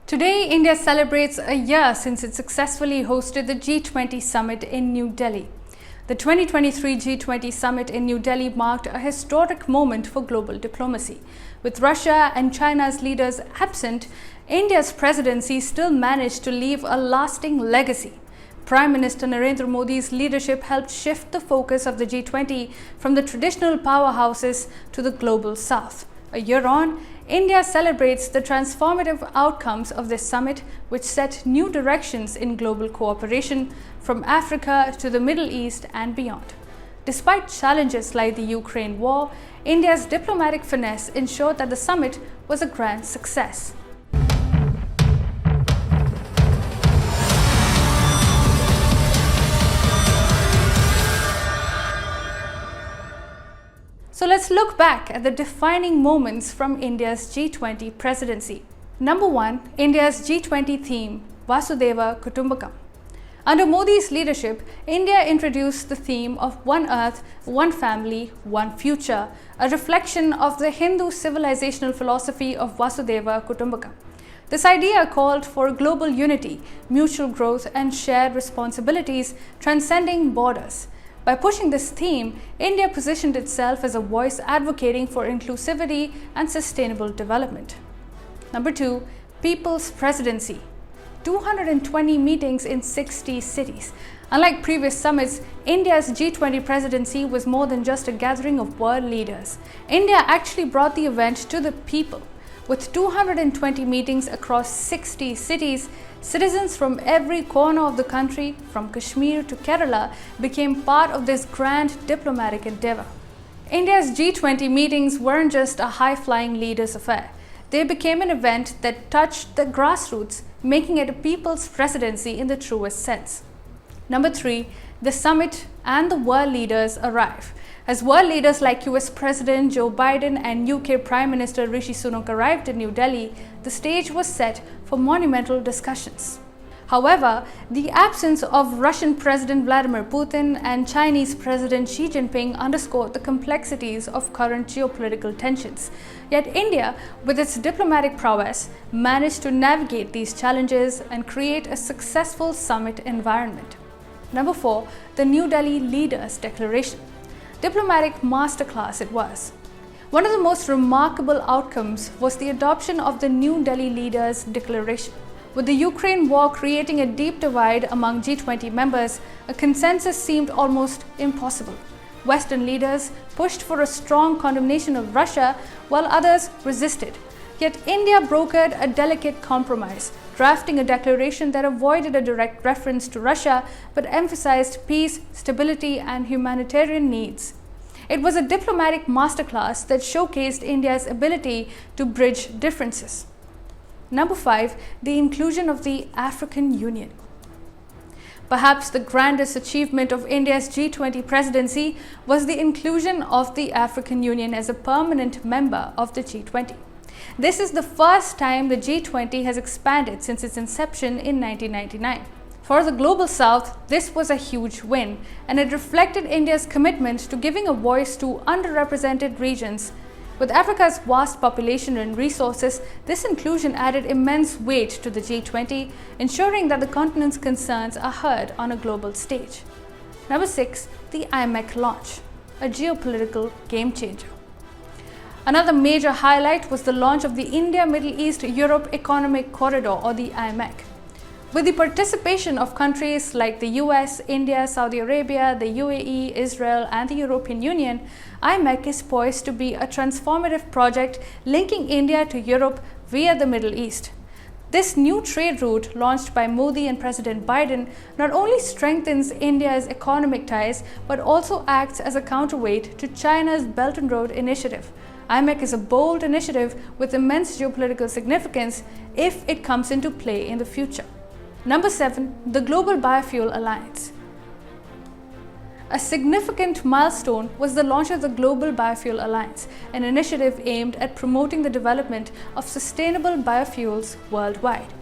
Today, India celebrates a year since it successfully hosted the G20 summit in New Delhi. The 2023 G20 summit in New Delhi marked a historic moment for global diplomacy. With Russia and China's leaders absent, India's presidency still managed to leave a lasting legacy. Prime Minister Narendra Modi's leadership helped shift the focus of the G20 from the traditional powerhouses to the global south. A year on, India celebrates the transformative outcomes of this summit, which set new directions in global cooperation from Africa to the Middle East and beyond. Despite challenges like the Ukraine war, India's diplomatic finesse ensured that the summit was a grand success. So let's look back at the defining moments from India's G20 presidency. Number 1. India's G20 theme, Vasudhaiva Kutumbakam. Under Modi's leadership, India introduced the theme of One Earth, One Family, One Future, a reflection of the Hindu civilizational philosophy of Vasudhaiva Kutumbakam. This idea called for global unity, mutual growth, and shared responsibilities transcending borders. By pushing this theme, India positioned itself as a voice advocating for inclusivity and sustainable development. Number 2. People's Presidency. 220 meetings in 60 cities. Unlike previous summits, India's G20 presidency was more than just a gathering of world leaders. India actually brought the event to the people. With 220 meetings across 60 cities, citizens from every corner of the country, from Kashmir to Kerala, became part of this grand diplomatic endeavor. India's G20 meetings weren't just a high-flying leaders' affair. They became an event that touched the grassroots, making it a people's presidency in the truest sense. Number 3. The summit and the world leaders arrive. As world leaders like US President Joe Biden and UK Prime Minister Rishi Sunak arrived in New Delhi, the stage was set for monumental discussions. However, the absence of Russian President Vladimir Putin and Chinese President Xi Jinping underscored the complexities of current geopolitical tensions. Yet India, with its diplomatic prowess, managed to navigate these challenges and create a successful summit environment. Number 4. The New Delhi Leaders' Declaration. Diplomatic masterclass it was. One of the most remarkable outcomes was the adoption of the New Delhi Leaders' Declaration. With the Ukraine war creating a deep divide among G20 members, a consensus seemed almost impossible. Western leaders pushed for a strong condemnation of Russia, while others resisted. Yet India brokered a delicate compromise, drafting a declaration that avoided a direct reference to Russia but emphasized peace, stability, and humanitarian needs. It was a diplomatic masterclass that showcased India's ability to bridge differences. Number 5. The inclusion of the African Union. Perhaps the grandest achievement of India's G20 presidency was the inclusion of the African Union as a permanent member of the G20. This is the first time the G20 has expanded since its inception in 1999. For the Global South, this was a huge win, and it reflected India's commitment to giving a voice to underrepresented regions. With Africa's vast population and resources, this inclusion added immense weight to the G20, ensuring that the continent's concerns are heard on a global stage. Number 6. The IMEC launch, a geopolitical game changer. Another major highlight was the launch of the India-Middle East-Europe Economic Corridor, or the IMEC. With the participation of countries like the US, India, Saudi Arabia, the UAE, Israel, and the European Union, IMEC is poised to be a transformative project linking India to Europe via the Middle East. This new trade route, launched by Modi and President Biden, not only strengthens India's economic ties but also acts as a counterweight to China's Belt and Road Initiative. IMEC is a bold initiative with immense geopolitical significance if it comes into play in the future. Number 7. The Global Biofuel Alliance. A significant milestone was the launch of the Global Biofuel Alliance, an initiative aimed at promoting the development of sustainable biofuels worldwide.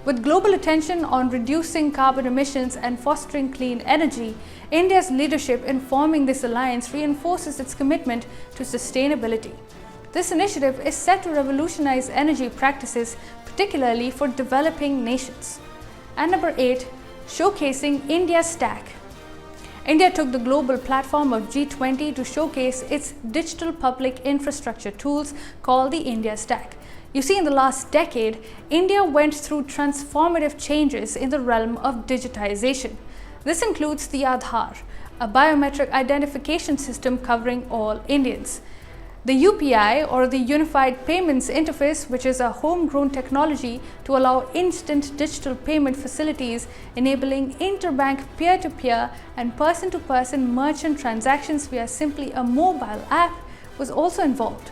With global attention on reducing carbon emissions and fostering clean energy, India's leadership in forming this alliance reinforces its commitment to sustainability. This initiative is set to revolutionize energy practices, particularly for developing nations. And number 8, showcasing India's stack. India took the global platform of G20 to showcase its digital public infrastructure tools called the India Stack. You see, in the last decade, India went through transformative changes in the realm of digitization. This includes the Aadhaar, a biometric identification system covering all Indians. The UPI, or the Unified Payments Interface, which is a homegrown technology to allow instant digital payment facilities enabling interbank peer-to-peer and person-to-person merchant transactions via simply a mobile app, was also involved.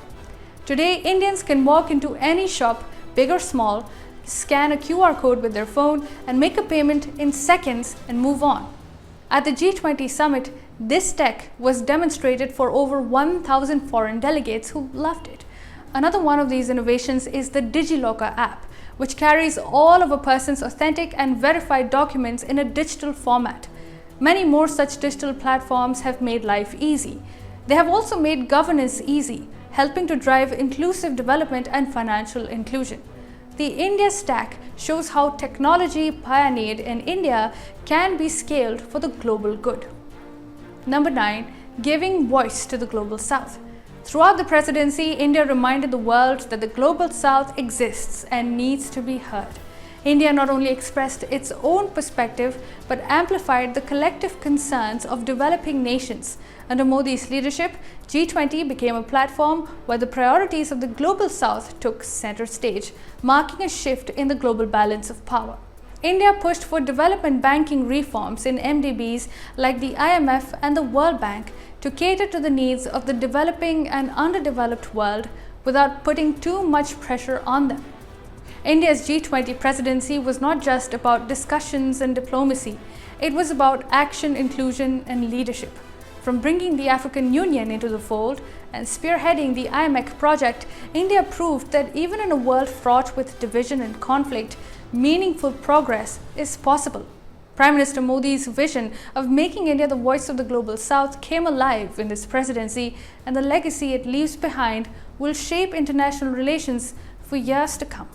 Today, Indians can walk into any shop, big or small, scan a QR code with their phone and make a payment in seconds and move on. At the G20 summit, this tech was demonstrated for over 1,000 foreign delegates who loved it. Another one of these innovations is the DigiLocker app, which carries all of a person's authentic and verified documents in a digital format. Many more such digital platforms have made life easy. They have also made governance easy, helping to drive inclusive development and financial inclusion. The India Stack shows how technology pioneered in India can be scaled for the global good. Number 9, giving voice to the Global South. Throughout the presidency, India reminded the world that the Global South exists and needs to be heard. India not only expressed its own perspective, but amplified the collective concerns of developing nations. Under Modi's leadership, G20 became a platform where the priorities of the Global South took center stage, marking a shift in the global balance of power. India pushed for development banking reforms in MDBs like the IMF and the World Bank to cater to the needs of the developing and underdeveloped world without putting too much pressure on them. India's G20 presidency was not just about discussions and diplomacy, it was about action, inclusion, and leadership. From bringing the African Union into the fold and spearheading the IMEC project, India proved that even in a world fraught with division and conflict, meaningful progress is possible. Prime Minister Modi's vision of making India the voice of the Global South came alive in this presidency, and the legacy it leaves behind will shape international relations for years to come.